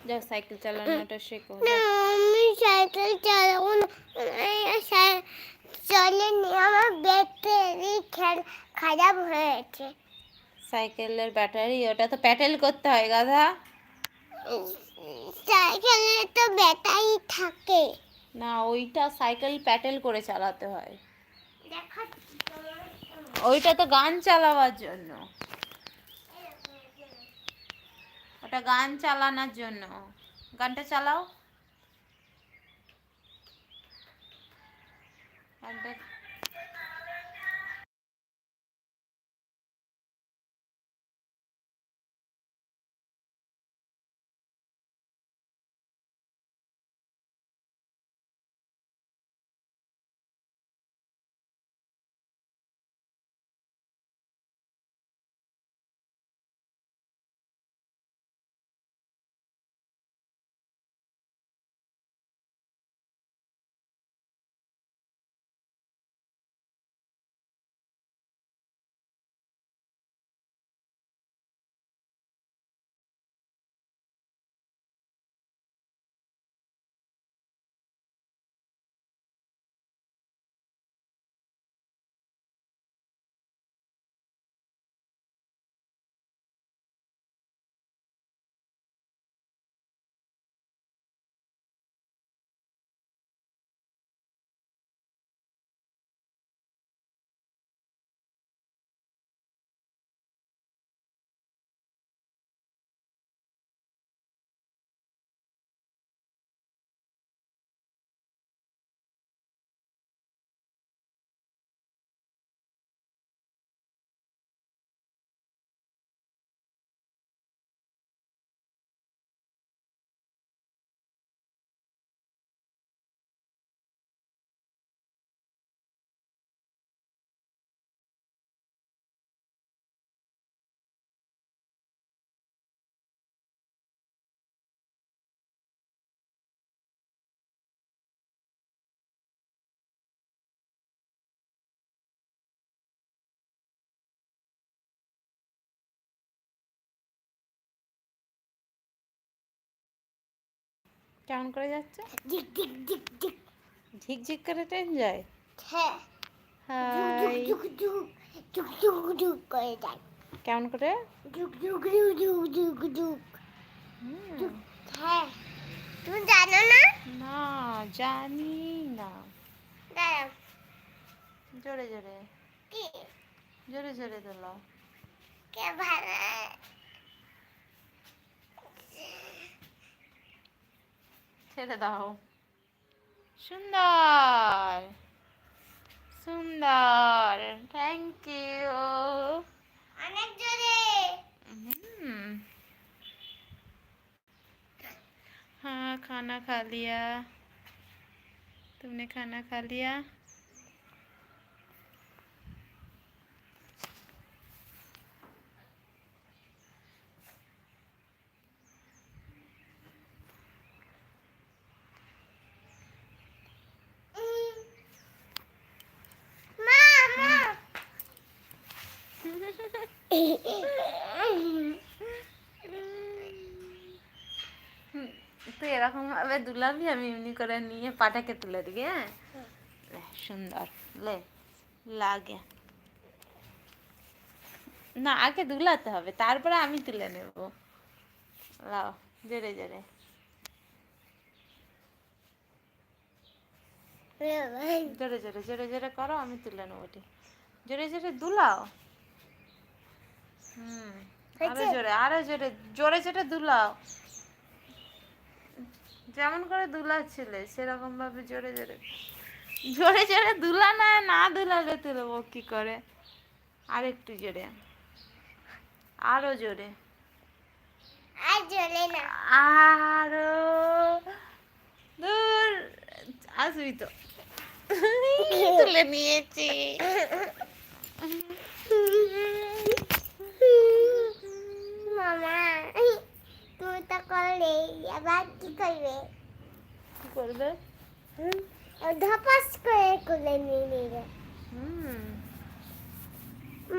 যাও সাইকেল চালানোটা শেখো। না আমি সাইকেল চালাবো না, চলেনি, আমার ব্যাটারি খারাপ হয়েছে। সাইকেলের ব্যাটারি, ওটা তো প্যাডেল করতে হয় গাধা। সাইকেলে তো ব্যাটারি থাকে না, ওইটা সাইকেল প্যাডেল করে চালাতে হয়। দেখো ওইটা তো গান চালাবার জন্য, ওটা গান চালানোর জন্য। গানটা চালাও, গানটা। কেমন করে যাচ্ছে? ঝিক ঝিক ঝিক ঝিক। ঝিকঝিক করে ট্রেন যায়। হ্যাঁ, হাই, ঝুক ঝুক ঝুক ঝুক ঝুক ঝুক করে যায়। কেমন করে? ঝুক ঝুক ঝুক ঝুক ঝুক ঝুক। হুম, হ্যাঁ, তুমি জানো না? না জানি না। দাঁড়াও, জোরে জোরে, কি জোরে জোরে তোলো। কে ভালো? ছেড়ে দাও। সুন্দর সুন্দর, থ্যাংক ইউ। অনেক জোরে। हाँ खाना खा लिया, तुमने खाना खा लिया? মা মা তুই এরকম ভাবে দুলাবি, আমি এমনি করে নিয়ে পাটাকে তুলে দিবি। হ্যাঁ, লে, সুন্দর, লে লাগে না, আগে দুলাতে হবে, তারপরে আমি তুলে নেব। লাও, জোরে জোরে। জোরে জোরে জোরে জোরে করো, আমি তুলে নেবো। ঠিক, জোরে জোরে দুলাও। হুম, আরো জোরে, আরো জোরে, জোরে জোরে দুলাও। যেমন করে দুলাচ্ছিলে সেরকম ভাবে জোরে জোরে, জোরে জোরে দুলা না, না দুলালে তুলবো কি করে? আর একটু জোরে, আরো জোরে, আর জোরে না। আরো দূর, আসবি তো। তুলে নিয়েছি। মামা তুমি তো করলে, এবার কি করবে? কি করবে? ধপাস করে কোলে নিয়ে নিবে। হুম,